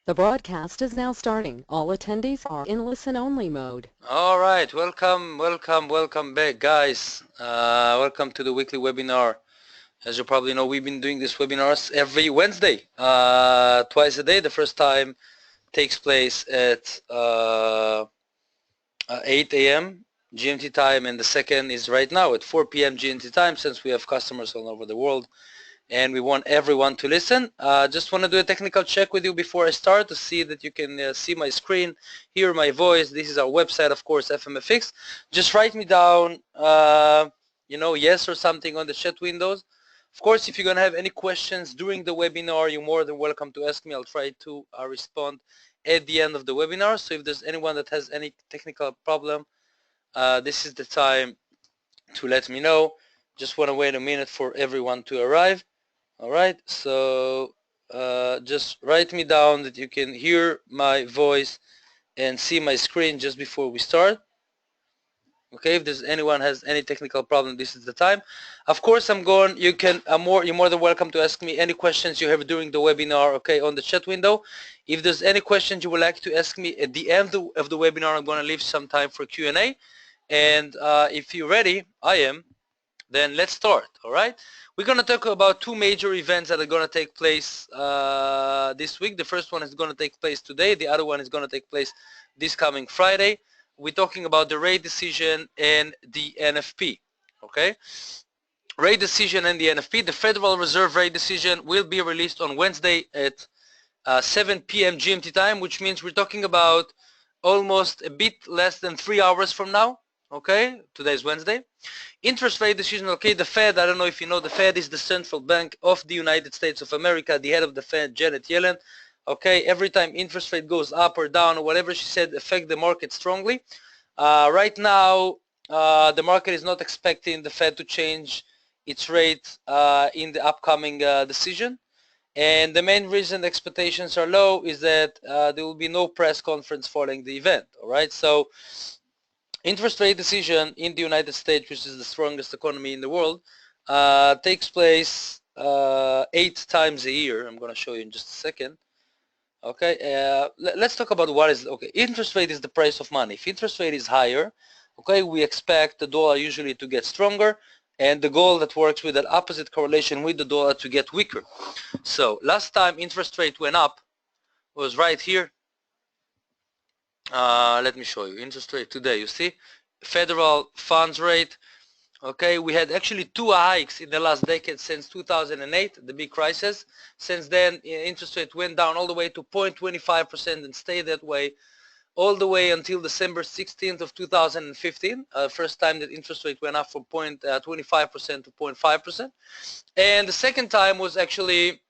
The broadcast is now starting. All attendees are in listen-only mode. All right, welcome back, guys. Welcome to the weekly webinar. As you probably know, we've been doing these webinars every Wednesday, twice a day. The first time takes place at 8 a.m. GMT time, and the second is right now at 4 p.m. GMT time, since we have customers all over the world and we want everyone to listen. Just want to do a technical check with you before I start to see that you can see my screen, hear my voice. This is our website, of course, FMFX. Just write me down, yes or something on the chat windows. Of course, if you're going to have any questions during the webinar, you're more than welcome to ask me. I'll try to respond at the end of the webinar. So if there's anyone that has any technical problem, this is the time to let me know. Just want to wait a minute for everyone to arrive. All right, so just write me down that you can hear my voice and see my screen just before we start. Okay, if there's anyone has any technical problem, this is the time. Of course, you're more than welcome to ask me any questions you have during the webinar, okay, on the chat window. If there's any questions you would like to ask me at the end of the webinar, I'm going to leave some time for Q&A. And if you're ready, I am, then let's start. All right, we're going to talk about two major events that are going to take place this week. The first one is going to take place today. The other one is going to take place this coming Friday. We're talking about the rate decision and the NFP. Okay, rate decision and the NFP. The Federal Reserve rate decision will be released on Wednesday at 7 p.m. GMT time, which means we're talking about almost a bit less than 3 hours from now. Okay, today's Wednesday. Interest rate decision, okay, the Fed, I don't know if you know, the Fed is the central bank of the United States of America. The head of the Fed, Janet Yellen, okay, every time interest rate goes up or down or whatever she said affect the market strongly. Right now, the market is not expecting the Fed to change its rate in the upcoming decision. And the main reason the expectations are low is that there will be no press conference following the event, all right? So interest rate decision in the United States, which is the strongest economy in the world, takes place 8 times a year. I'm going to show you in just a second. Okay, let's talk about what is, okay, interest rate is the price of money. If interest rate is higher, okay, we expect the dollar usually to get stronger, and the gold that works with an opposite correlation with the dollar to get weaker. So last time interest rate went up was right here. Let me show you interest rate today. You see, federal funds rate. Okay, we had actually 2 hikes in the last decade since 2008, the big crisis. Since then, interest rate went down all the way to 0.25% and stayed that way all the way until December 16th of 2015. First time that interest rate went up from 0.25% to 0.5%. And the second time was actually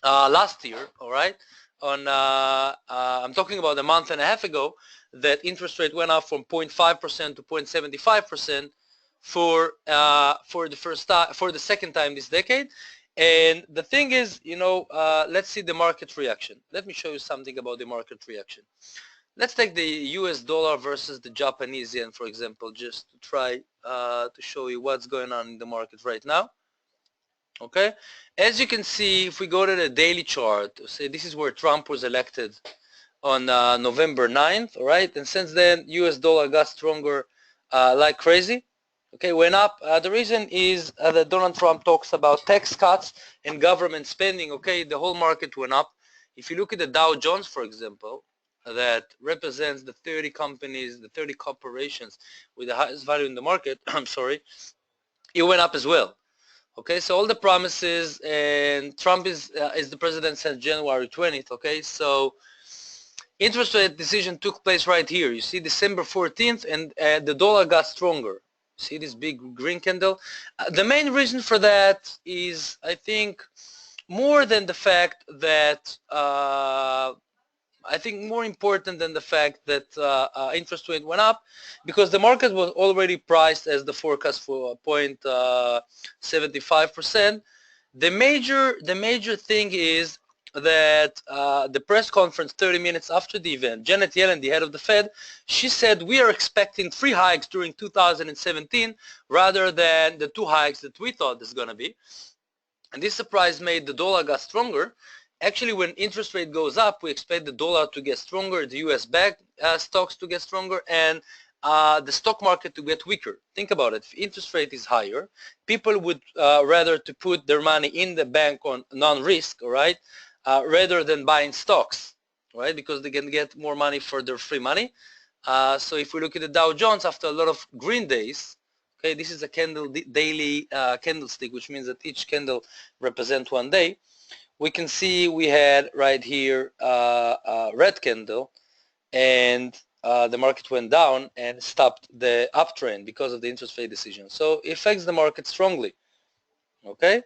last year, all right? I'm talking about a month and a half ago, that interest rate went up from 0.5% to 0.75% for the second time this decade. And the thing is, let's see the market reaction. Let me show you something about the market reaction. Let's take the US dollar versus the Japanese yen, for example, just to try to show you what's going on in the market right now. Okay, as you can see, if we go to the daily chart, say this is where Trump was elected on November 9th, all right, and since then US dollar got stronger like crazy. Okay, went up. The reason is that Donald Trump talks about tax cuts and government spending. Okay, the whole market went up. If you look at the Dow Jones, for example, that represents the 30 companies, the 30 corporations with the highest value in the market, I'm sorry, it went up as well. Okay, so all the promises, and Trump is the president since January 20th. Okay, so interest rate decision took place right here. You see December 14th, and the dollar got stronger. See this big green candle? The main reason for that is, I think, more than the fact that I think more important than the fact that interest rate went up, because the market was already priced as the forecast for 0.75%. The major thing is that the press conference 30 minutes after the event, Janet Yellen, the head of the Fed, she said we are expecting 3 hikes during 2017 rather than the 2 hikes that we thought there's going to be. And this surprise made the dollar got stronger. Actually, when interest rate goes up, we expect the dollar to get stronger, the US bank stocks to get stronger, and the stock market to get weaker. Think about it. If interest rate is higher, people would rather to put their money in the bank on non-risk, all right, rather than buying stocks, right, because they can get more money for their free money. So if we look at the Dow Jones after a lot of green days, okay, this is a daily candlestick, which means that each candle represents one day. We can see we had right here a red candle, and the market went down and stopped the uptrend because of the interest rate decision. So it affects the market strongly. Okay.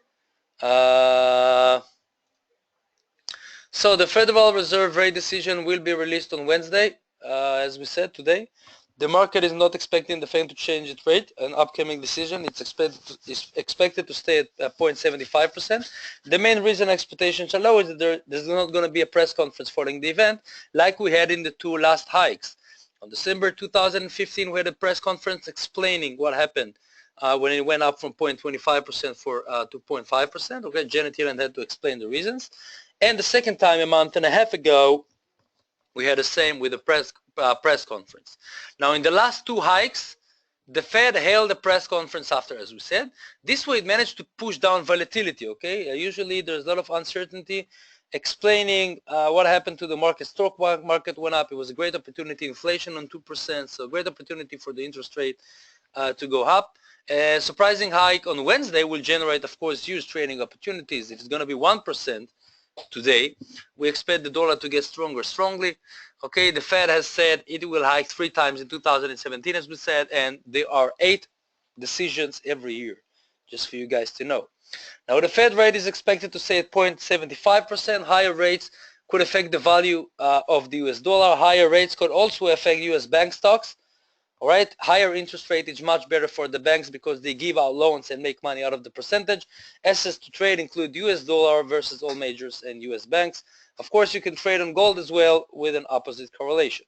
So the Federal Reserve rate decision will be released on Wednesday, as we said today. The market is not expecting the Fed to change its rate. An upcoming decision is expected to stay at 0.75%. The main reason expectations are low is that there's not going to be a press conference following the event like we had in the two last hikes. On December 2015, we had a press conference explaining what happened when it went up from 0.25% to 0.5%. Okay, Janet Yellen had to explain the reasons. And the second time, a month and a half ago, we had the same with the press conference. Now, in the last two hikes, the Fed held a press conference after, as we said. This way, it managed to push down volatility, okay? Usually, there's a lot of uncertainty explaining what happened to the market. Stock market went up. It was a great opportunity. Inflation on 2%, so great opportunity for the interest rate to go up. A surprising hike on Wednesday will generate, of course, huge trading opportunities. If it's going to be 1%, today, we expect the dollar to get stronger strongly. Okay, the Fed has said it will hike 3 times in 2017, as we said, and there are 8 decisions every year, just for you guys to know. Now, the Fed rate is expected to stay at 0.75%. Higher rates could affect the value of the US dollar. Higher rates could also affect US bank stocks. All right, higher interest rate is much better for the banks because they give out loans and make money out of the percentage. Assets to trade include US dollar versus all majors and US banks. Of course, you can trade on gold as well with an opposite correlation.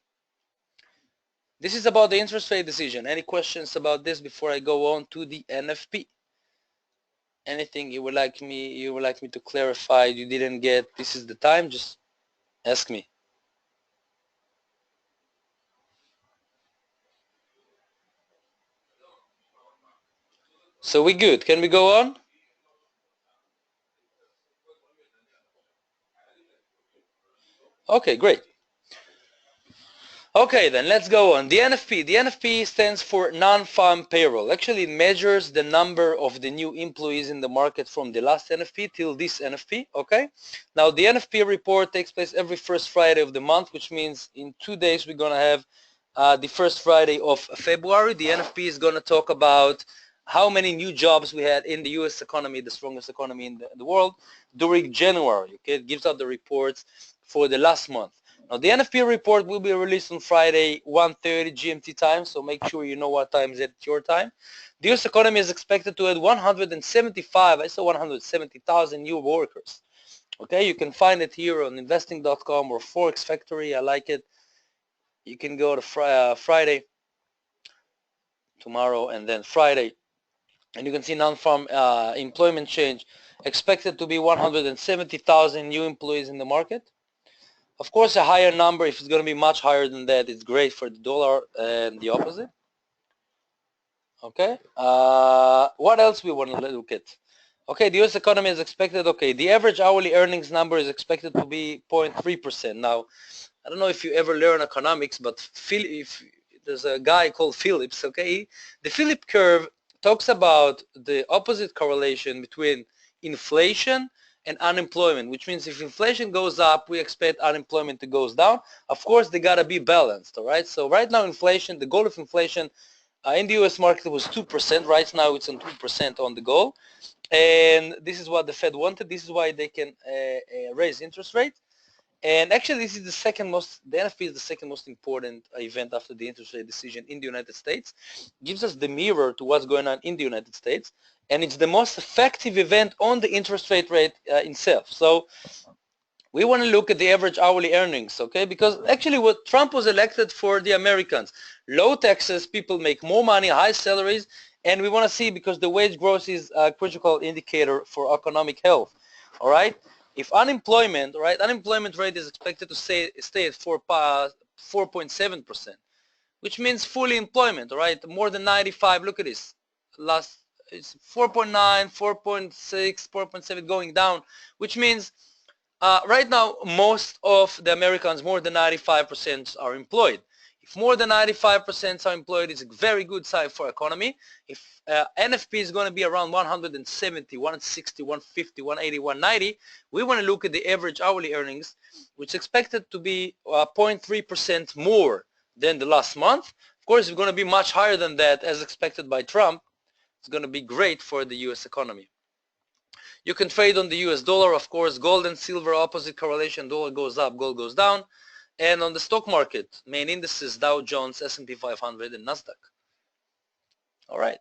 This is about the interest rate decision. Any questions about this before I go on to the NFP? Anything you would like me to clarify you didn't get? This is the time. Just ask me. So we good. Can we go on? Okay, great. Okay, then let's go on. The NFP. The NFP stands for non-farm payroll. Actually, it measures the number of the new employees in the market from the last NFP till this NFP. Okay. Now, the NFP report takes place every first Friday of the month, which means in 2 days we're gonna have the first Friday of February. The NFP is gonna talk about how many new jobs we had in the U.S. economy, the strongest economy in the world, during January. Okay, it gives out the reports for the last month. Now, the NFP report will be released on Friday, 1:30 GMT time, so make sure you know what time is at your time. The U.S. economy is expected to add 170,000 new workers. Okay, you can find it here on investing.com or Forex Factory. I like it. You can go to Friday, tomorrow, and then Friday, and you can see non-farm employment change expected to be 170,000 new employees in the market. Of course, a higher number, if it's going to be much higher than that, it's great for the dollar and the opposite. Okay. What else we want to look at? Okay, the U.S. economy is expected, okay, the average hourly earnings number is expected to be 0.3%. Now, I don't know if you ever learn economics, but if there's a guy called Phillips, okay, the Phillips curve talks about the opposite correlation between inflation and unemployment, which means if inflation goes up, we expect unemployment to goes down. Of course, they got to be balanced, all right? So right now, inflation, the goal of inflation in the U.S. market was 2%. Right now, it's on 2% on the goal. And this is what the Fed wanted. This is why they can raise interest rates. And actually, this is the NFP is the second most important event after the interest rate decision in the United States. It gives us the mirror to what's going on in the United States. And it's the most effective event on the interest rate itself. So we want to look at the average hourly earnings, okay? Because actually what Trump was elected for the Americans, low taxes, people make more money, high salaries, and we want to see because the wage growth is a critical indicator for economic health, all right? if unemployment, right, unemployment rate is expected to stay at 4.7%, which means fully employment, right? More than 95. Look at this. Last it's 4.9, 4.6, 4.7 going down, which means right now most of the Americans, more than 95%, are employed. If more than 95% are employed, it's a very good sign for economy. If NFP is going to be around 170, 160, 150, 180, 190, we want to look at the average hourly earnings, which is expected to be 0.3% more than the last month. Of course, it's going to be much higher than that, as expected by Trump. It's going to be great for the U.S. economy. You can trade on the US dollar, of course. Gold and silver, opposite correlation. Dollar goes up, gold goes down. And on the stock market, main indices, Dow Jones, S&P 500, and Nasdaq. All right.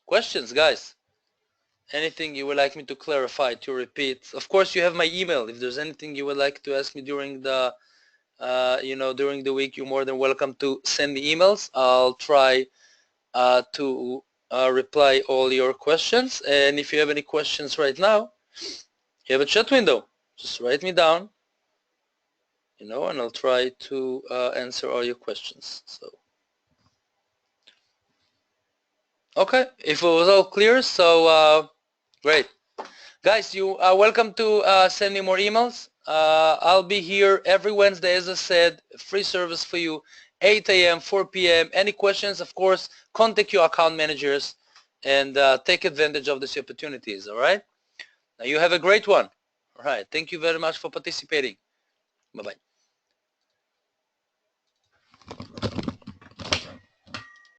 Questions, guys? Anything you would like me to clarify, to repeat? Of course, you have my email. If there's anything you would like to ask me during the, during the week, you're more than welcome to send me emails. I'll try to reply all your questions. And if you have any questions right now, you have a chat window. Just write me down, and I'll try to answer all your questions. So, okay, if it was all clear, so great. Guys, you are welcome to send me more emails. I'll be here every Wednesday, as I said, free service for you, 8 a.m., 4 p.m. Any questions, of course, contact your account managers and take advantage of these opportunities, all right? Now, you have a great one. All right, thank you very much for participating. Bye-bye.